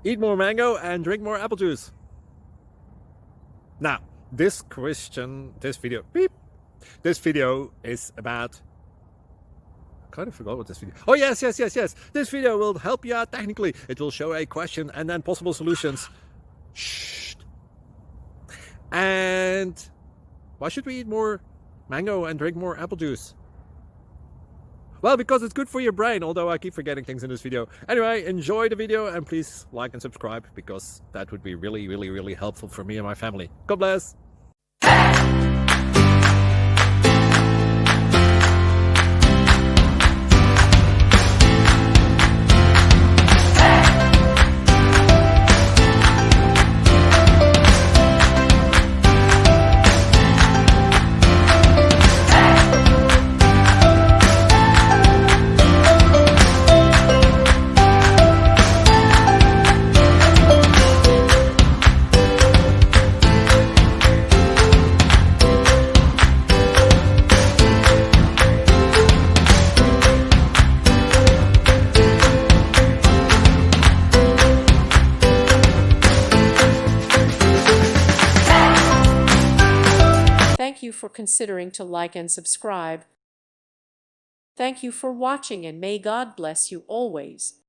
Eat more mango and drink more apple juice. Now, this video is about... I kind of forgot what this video... Oh, yes. This video will help you out technically. It will show a question and then possible solutions. Shh. And why should we eat more mango and drink more apple juice? Well, because it's good for your brain, although I keep forgetting things in this video. Anyway, enjoy the video and please like and subscribe, because that would be really helpful for me and my family. God bless! Thank you for considering to like and subscribe. Thank you for watching, and may God bless you always.